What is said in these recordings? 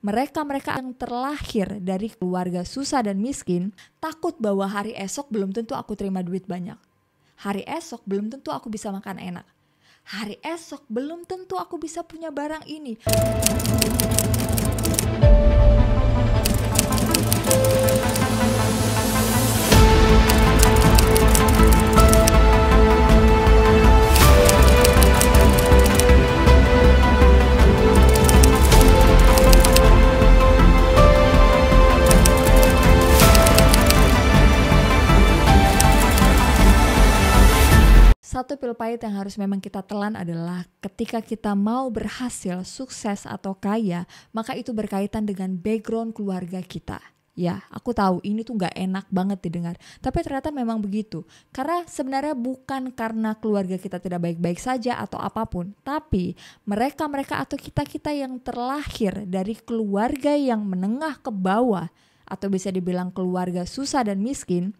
Mereka-mereka yang terlahir dari keluarga susah dan miskin takut bahwa hari esok belum tentu aku terima duit banyak. Hari esok belum tentu aku bisa makan enak. Hari esok belum tentu aku bisa punya barang ini. Satu pil pahit yang harus memang kita telan adalah ketika kita mau berhasil, sukses atau kaya, maka itu berkaitan dengan background keluarga kita. Ya, aku tahu ini tuh gak enak banget didengar, tapi ternyata memang begitu. Karena sebenarnya bukan karena keluarga kita tidak baik-baik saja atau apapun, tapi mereka-mereka atau kita-kita yang terlahir dari keluarga yang menengah ke bawah, atau bisa dibilang keluarga susah dan miskin,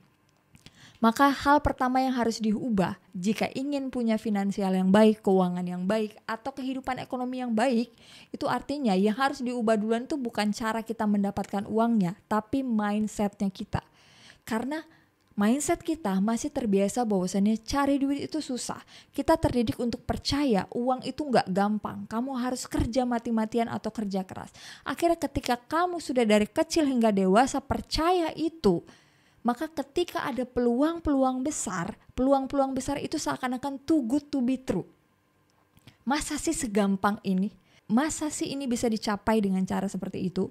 maka hal pertama yang harus diubah jika ingin punya finansial yang baik, keuangan yang baik, atau kehidupan ekonomi yang baik, itu artinya yang harus diubah duluan itu bukan cara kita mendapatkan uangnya, tapi mindsetnya kita. Karena mindset kita masih terbiasa bahwasannya cari duit itu susah. Kita terdidik untuk percaya uang itu gak gampang. Kamu harus kerja mati-matian atau kerja keras. Akhirnya ketika kamu sudah dari kecil hingga dewasa percaya itu, maka ketika ada peluang-peluang besar itu seakan-akan too good to be true. Masa sih segampang ini? Masa sih ini bisa dicapai dengan cara seperti itu?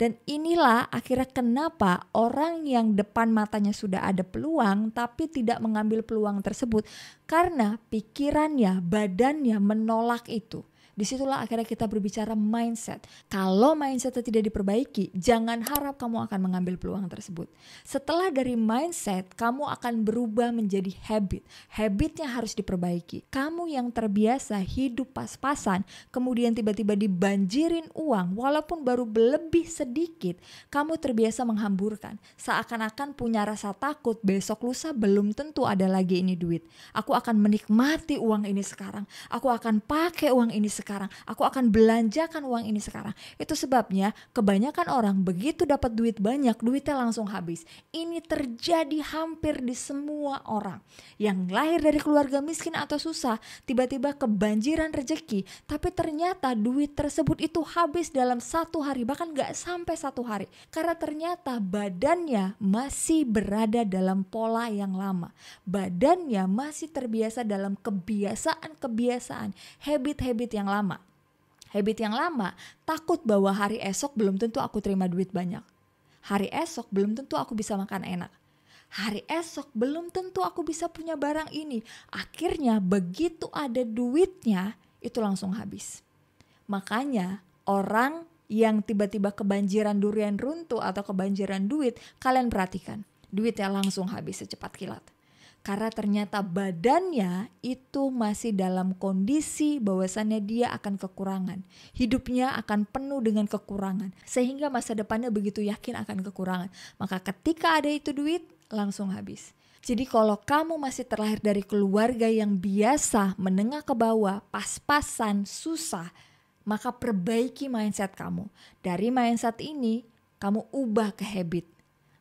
Dan inilah akhirnya kenapa orang yang depan matanya sudah ada peluang tapi tidak mengambil peluang tersebut. Karena pikirannya, badannya menolak itu. Disitulah akhirnya kita berbicara mindset. Kalau mindsetnya tidak diperbaiki, jangan harap kamu akan mengambil peluang tersebut. Setelah dari mindset, kamu akan berubah menjadi habit. Habitnya harus diperbaiki. Kamu yang terbiasa hidup pas-pasan, kemudian tiba-tiba dibanjirin uang, walaupun baru lebih sedikit, kamu terbiasa menghamburkan. Seakan-akan punya rasa takut, besok lusa belum tentu ada lagi ini duit. Aku akan menikmati uang ini sekarang. Aku akan pakai uang ini sekarang. Aku akan belanjakan uang ini sekarang. Itu sebabnya kebanyakan orang begitu dapat duit banyak, duitnya langsung habis. Ini terjadi hampir di semua orang. Yang lahir dari keluarga miskin atau susah, tiba-tiba kebanjiran rezeki, tapi ternyata duit tersebut itu habis dalam 1 hari, bahkan gak sampai 1 hari. Karena ternyata badannya masih berada dalam pola yang lama. Badannya masih terbiasa dalam kebiasaan, habit-habit yang lama. Habit yang lama takut bahwa hari esok belum tentu aku terima duit banyak. Hari esok belum tentu aku bisa makan enak. Hari esok belum tentu aku bisa punya barang ini. Akhirnya begitu ada duitnya itu langsung habis. Makanya orang yang tiba-tiba kebanjiran durian runtuh atau kebanjiran duit, kalian perhatikan, duitnya langsung habis secepat kilat. Karena ternyata badannya itu masih dalam kondisi bahwasannya dia akan kekurangan. Hidupnya akan penuh dengan kekurangan. Sehingga masa depannya begitu yakin akan kekurangan. Maka ketika ada itu duit, langsung habis. Jadi kalau kamu masih terlahir dari keluarga yang biasa, menengah ke bawah, pas-pasan, susah, maka perbaiki mindset kamu. Dari mindset ini, kamu ubah ke habit.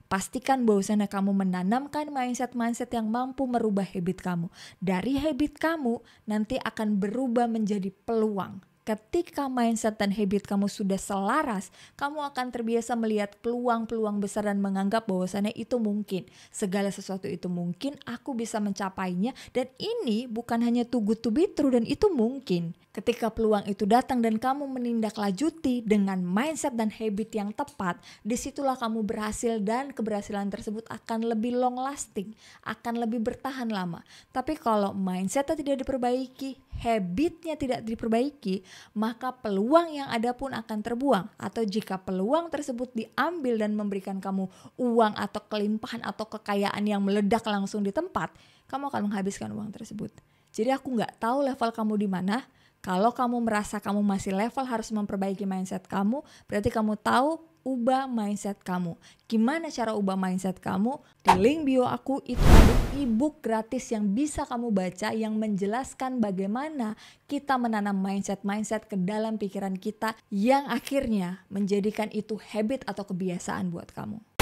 Pastikan bahwasanya kamu menanamkan mindset-mindset yang mampu merubah habit kamu. Dari habit kamu nanti akan berubah menjadi peluang. Ketika mindset dan habit kamu sudah selaras, kamu akan terbiasa melihat peluang-peluang besar dan menganggap bahwasannya itu mungkin. Segala sesuatu itu mungkin, aku bisa mencapainya, dan ini bukan hanya too good to be true, dan itu mungkin. Ketika peluang itu datang dan kamu menindaklanjuti dengan mindset dan habit yang tepat, disitulah kamu berhasil dan keberhasilan tersebut akan lebih long lasting, akan lebih bertahan lama. Tapi kalau mindsetnya tidak diperbaiki, habitnya tidak diperbaiki, maka peluang yang ada pun akan terbuang. Atau jika peluang tersebut diambil dan memberikan kamu uang atau kelimpahan atau kekayaan yang meledak langsung di tempat, kamu akan menghabiskan uang tersebut. Jadi aku gak tahu level kamu di mana. Kalau kamu merasa kamu masih level harus memperbaiki mindset kamu, berarti kamu tahu ubah mindset kamu. Gimana cara ubah mindset kamu? Di link bio aku itu ada ebook gratis yang bisa kamu baca yang menjelaskan bagaimana kita menanam mindset ke dalam pikiran kita yang akhirnya menjadikan itu habit atau kebiasaan buat kamu.